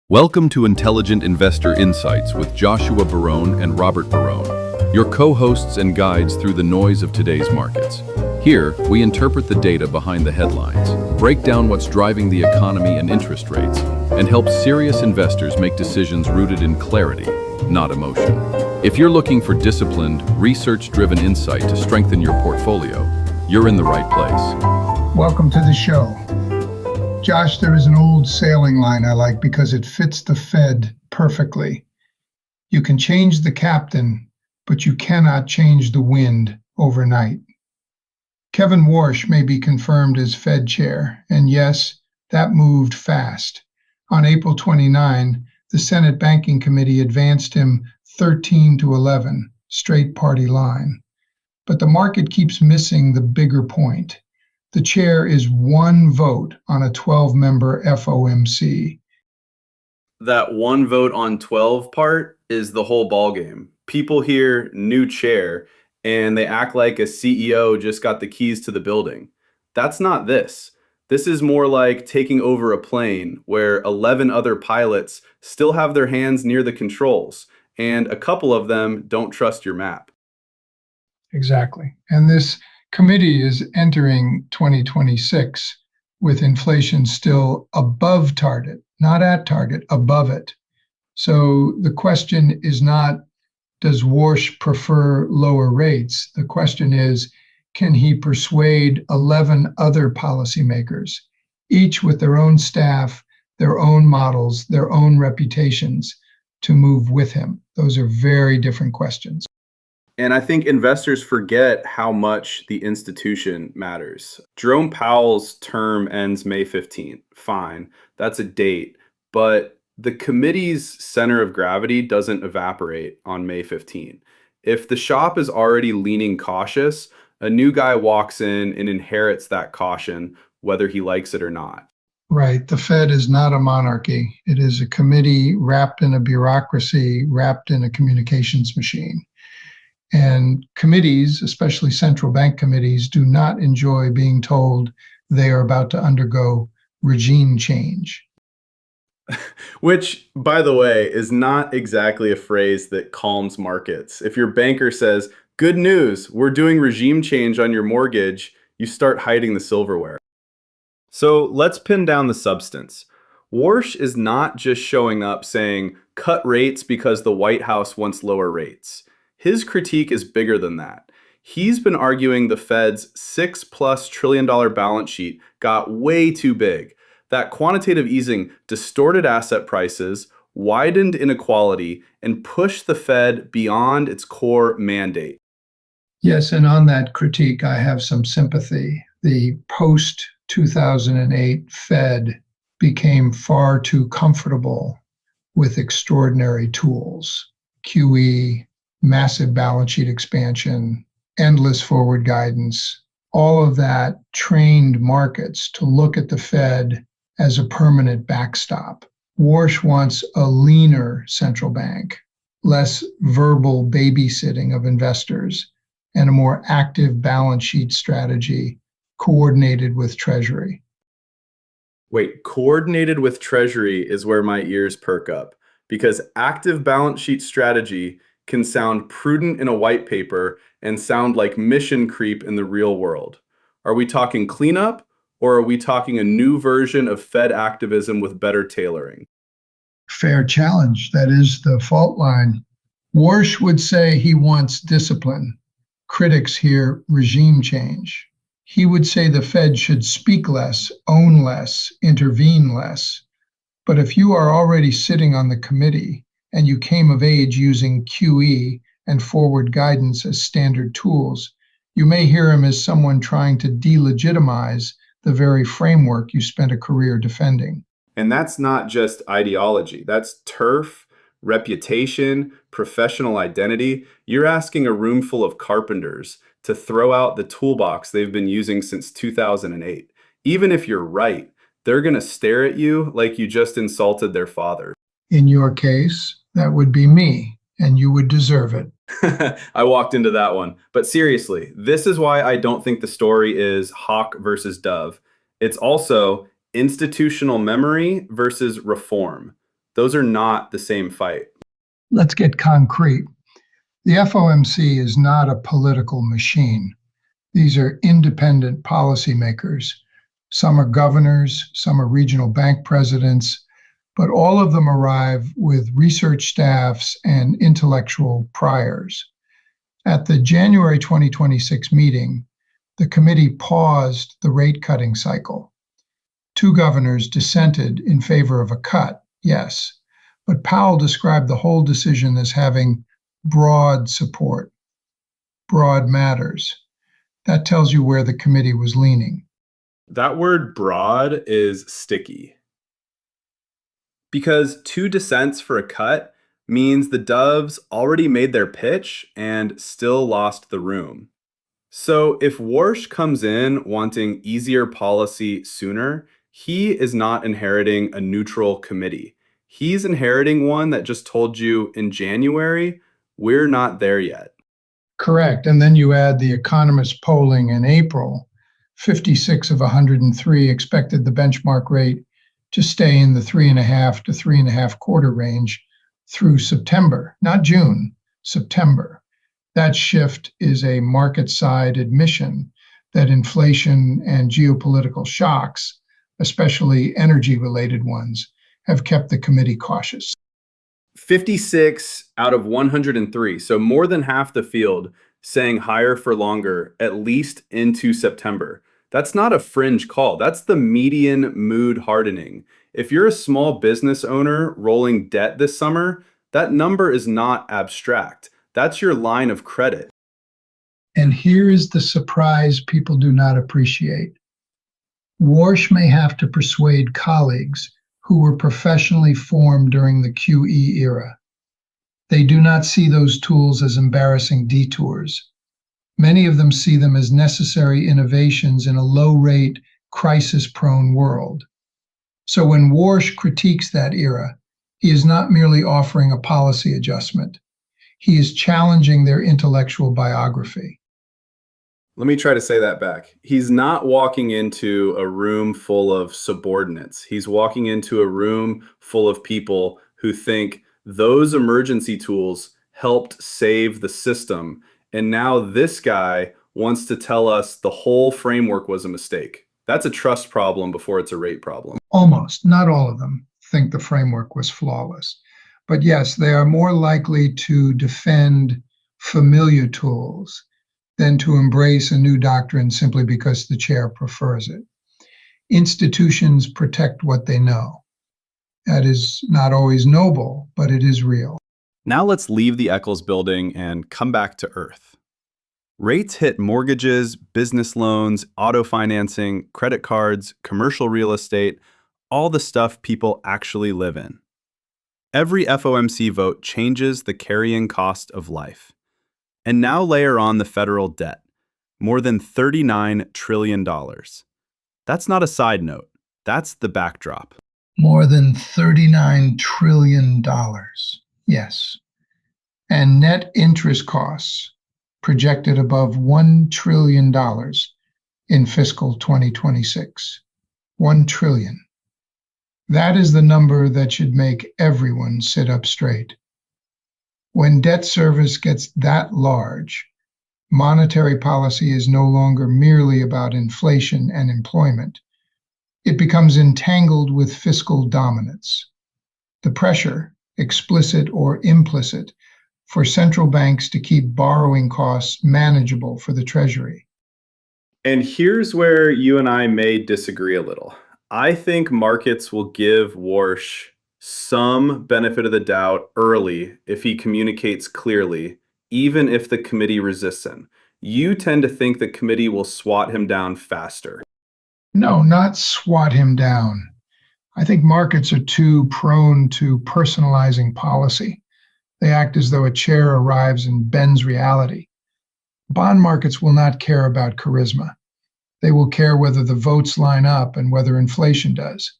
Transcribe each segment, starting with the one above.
Welcome to Intelligent Investor Insights with Joshua Barone and Robert Barone, your co-hosts and guides through the noise of today's markets. Here, we interpret the data behind the headlines, break down what's driving the economy and interest rates, and help serious investors make decisions rooted in clarity, not emotion. If you're looking for disciplined, research-driven insight to strengthen your portfolio, you're in the right place. Welcome to the show. Josh, there is an old sailing line I like because it fits the Fed perfectly. You can change the captain, but you cannot change the wind overnight. Kevin Warsh may be confirmed as Fed chair, and yes, that moved fast. On April 29, the Senate Banking Committee advanced him 13-11, straight party line. But the market keeps missing the bigger point. The chair is one vote on a 12-member FOMC. That one vote on 12 part is the whole ballgame. People hear new chair and they act like a CEO just got the keys to the building. That's not this. This is more like taking over a plane where 11 other pilots still have their hands near the controls and a couple of them don't trust your map. Exactly. And this committee is entering 2026 with inflation still above target, not at target, above it. So the question is not, does Warsh prefer lower rates? The question is, can he persuade 11 other policymakers, each with their own staff, their own models, their own reputations, to move with him? Those are very different questions. And I think investors forget how much the institution matters. Jerome Powell's term ends May 15th. Fine, that's a date. But the committee's center of gravity doesn't evaporate on May 15th. If the shop is already leaning cautious, a new guy walks in and inherits that caution, whether he likes it or not. Right. The Fed is not a monarchy. It is a committee wrapped in a bureaucracy, wrapped in a communications machine. And committees, especially central bank committees, do not enjoy being told they are about to undergo regime change. Which, by the way, is not exactly a phrase that calms markets. If your banker says, "Good news, we're doing regime change on your mortgage," you start hiding the silverware. So let's pin down the substance. Warsh is not just showing up saying, cut rates because the White House wants lower rates. His critique is bigger than that. He's been arguing the Fed's $6+ trillion balance sheet got way too big. That quantitative easing distorted asset prices, widened inequality, and pushed the Fed beyond its core mandate. Yes, and on that critique, I have some sympathy. The post-2008 Fed became far too comfortable with extraordinary tools. QE, massive balance sheet expansion, endless forward guidance, all of that trained markets to look at the Fed as a permanent backstop. Warsh wants a leaner central bank, less verbal babysitting of investors, and a more active balance sheet strategy coordinated with Treasury. Wait, coordinated with Treasury is where my ears perk up, because active balance sheet strategy can sound prudent in a white paper and sound like mission creep in the real world. Are we talking cleanup, or are we talking a new version of Fed activism with better tailoring? Fair challenge. That is the fault line. Warsh would say he wants discipline. Critics hear regime change. He would say the Fed should speak less, own less, intervene less. But if you are already sitting on the committee and you came of age using QE and forward guidance as standard tools, you may hear him as someone trying to delegitimize the very framework you spent a career defending. And that's not just ideology. That's turf, reputation, professional identity. You're asking a room full of carpenters to throw out the toolbox they've been using since 2008. Even if you're right, they're going to stare at you like you just insulted their father. In your case, that would be me, and you would deserve it. I walked into that one. But seriously, this is why I don't think the story is hawk versus dove. It's also institutional memory versus reform. Those are not the same fight. Let's get concrete. The FOMC is not a political machine. These are independent policymakers. Some are governors, some are regional bank presidents, but all of them arrive with research staffs and intellectual priors. At the January 2026 meeting, the committee paused the rate cutting cycle. Two governors dissented in favor of a cut, yes, but Powell described the whole decision as having broad support. Broad matters. That tells you where the committee was leaning. That word broad is sticky. Because two dissents for a cut means the doves already made their pitch and still lost the room. So if Warsh comes in wanting easier policy sooner, he is not inheriting a neutral committee. He's inheriting one that just told you in January, we're not there yet. Correct. And then you add the Economist polling in April. 56 of 103 expected the benchmark rate to stay in the 3.5 to 3.25 range through September, not June, September. That shift is a market side admission that inflation and geopolitical shocks, especially energy related ones, have kept the committee cautious. 56 out of 103, so more than half the field saying higher for longer, at least into September. That's not a fringe call. That's the median mood hardening. If you're a small business owner rolling debt this summer, that number is not abstract. That's your line of credit. And here is the surprise people do not appreciate. Warsh may have to persuade colleagues who were professionally formed during the QE era. They do not see those tools as embarrassing detours. Many of them see them as necessary innovations in a low-rate, crisis-prone world. So when Warsh critiques that era, he is not merely offering a policy adjustment. He is challenging their intellectual biography. Let me try to say that back. He's not walking into a room full of subordinates. He's walking into a room full of people who think those emergency tools helped save the system. And now this guy wants to tell us the whole framework was a mistake. That's a trust problem before it's a rate problem. Almost, not all of them think the framework was flawless. But yes, they are more likely to defend familiar tools than to embrace a new doctrine simply because the chair prefers it. Institutions protect what they know. That is not always noble, but it is real. Now let's leave the Eccles building and come back to Earth. Rates hit mortgages, business loans, auto financing, credit cards, commercial real estate, all the stuff people actually live in. Every FOMC vote changes the carrying cost of life. And now layer on the federal debt, more than $39 trillion. That's not a side note, that's the backdrop. More than $39 trillion, yes. And net interest costs projected above $1 trillion in fiscal 2026. $1 trillion. That is the number that should make everyone sit up straight. When debt service gets that large, monetary policy is no longer merely about inflation and employment. It becomes entangled with fiscal dominance. The pressure, explicit or implicit, for central banks to keep borrowing costs manageable for the Treasury. And here's where you and I may disagree a little. I think markets will give Warsh some benefit of the doubt early if he communicates clearly, even if the committee resists him. You tend to think the committee will swat him down faster. No, not swat him down. I think markets are too prone to personalizing policy. They act as though a chair arrives and bends reality. Bond markets will not care about charisma. They will care whether the votes line up and whether inflation does.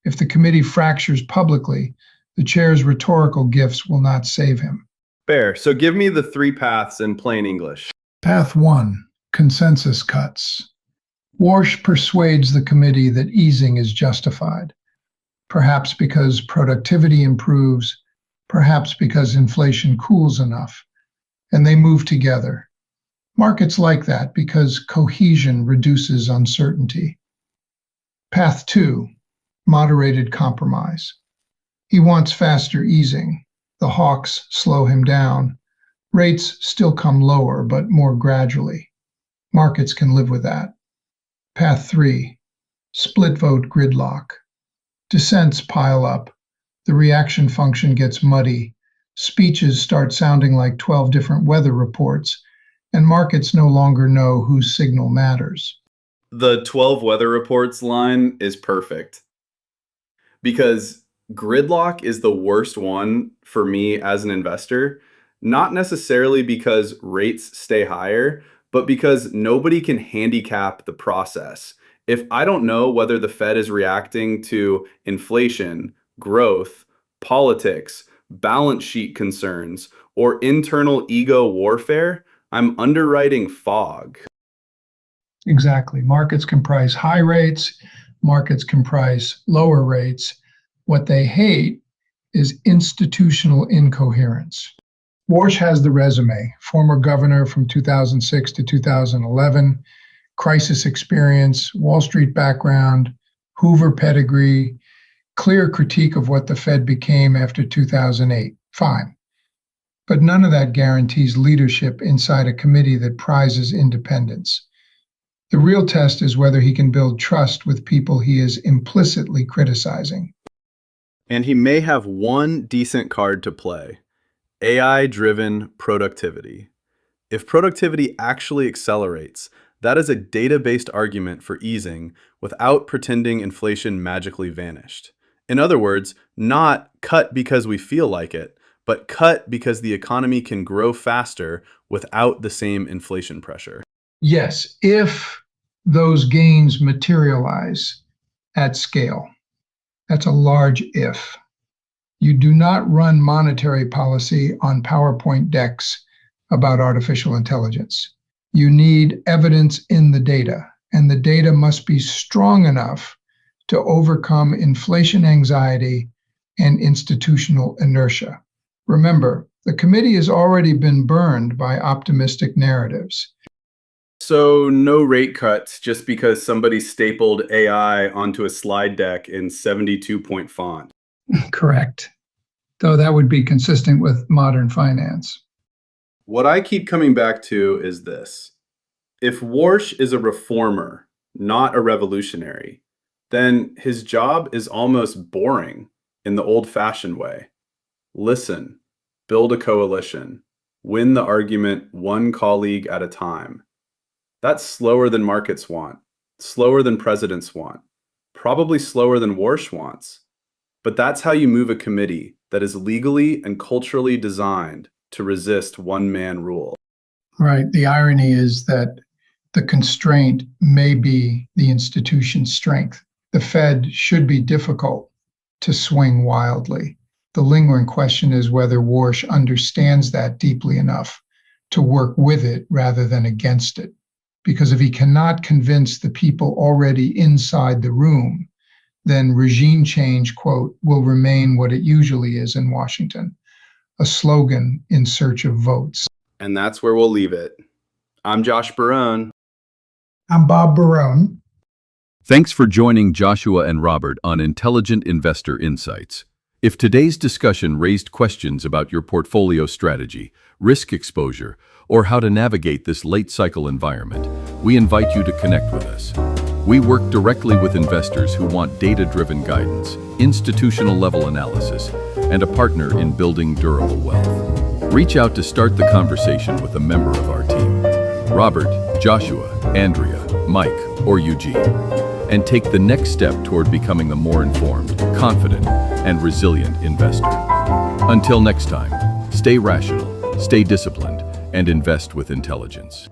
If the committee fractures publicly, the chair's rhetorical gifts will not save him. Fair. So give me the three paths in plain English. Path 1, consensus cuts. Warsh persuades the committee that easing is justified. perhaps because productivity improves, perhaps because inflation cools enough, and they move together. Markets like that because cohesion reduces uncertainty. Path 2, moderated compromise. He wants faster easing. The hawks slow him down. Rates still come lower, but more gradually. Markets can live with that. Path 3, split vote gridlock. Dissents pile up. The reaction function gets muddy. Speeches start sounding like 12 different weather reports, and markets no longer know whose signal matters. The 12 weather reports line is perfect because gridlock is the worst one for me as an investor, not necessarily because rates stay higher, but because nobody can handicap the process. If I don't know whether the Fed is reacting to inflation, growth, politics, balance sheet concerns, or internal ego warfare, I'm underwriting fog. Exactly. Markets can price high rates, markets can price lower rates. What they hate is institutional incoherence. Warsh has the resume, former governor from 2006 to 2011, crisis experience, Wall Street background, Hoover pedigree, clear critique of what the Fed became after 2008. Fine. But none of that guarantees leadership inside a committee that prizes independence. The real test is whether he can build trust with people he is implicitly criticizing. And he may have one decent card to play: AI-driven productivity. If productivity actually accelerates, that is a data-based argument for easing without pretending inflation magically vanished. In other words, not cut because we feel like it, but cut because the economy can grow faster without the same inflation pressure. Yes, if those gains materialize at scale. That's a large if. You do not run monetary policy on PowerPoint decks about artificial intelligence. You need evidence in the data, and the data must be strong enough to overcome inflation anxiety and institutional inertia. Remember, the committee has already been burned by optimistic narratives. So no rate cuts just because somebody stapled AI onto a slide deck in 72-point font. Correct. Though that would be consistent with modern finance. What I keep coming back to is this. If Warsh is a reformer, not a revolutionary, then his job is almost boring in the old-fashioned way. Listen, build a coalition, win the argument one colleague at a time. That's slower than markets want, slower than presidents want, probably slower than Warsh wants. But that's how you move a committee that is legally and culturally designed to resist one-man rule. Right. The irony is that the constraint may be the institution's strength. The Fed should be difficult to swing wildly. The lingering question is whether Warsh understands that deeply enough to work with it rather than against it. Because if he cannot convince the people already inside the room, then regime change, quote, will remain what it usually is in Washington, a slogan in search of votes. And that's where we'll leave it. I'm Josh Barone. I'm Bob Barone. Thanks for joining Joshua and Robert on Intelligent Investor Insights. If today's discussion raised questions about your portfolio strategy, risk exposure, or how to navigate this late-cycle environment, we invite you to connect with us. We work directly with investors who want data-driven guidance, institutional-level analysis, and a partner in building durable wealth. Reach out to start the conversation with a member of our team, Robert, Joshua, Andrea, Mike, or Eugene, and take the next step toward becoming a more informed, confident, and resilient investor. Until next time, stay rational, stay disciplined, and invest with intelligence.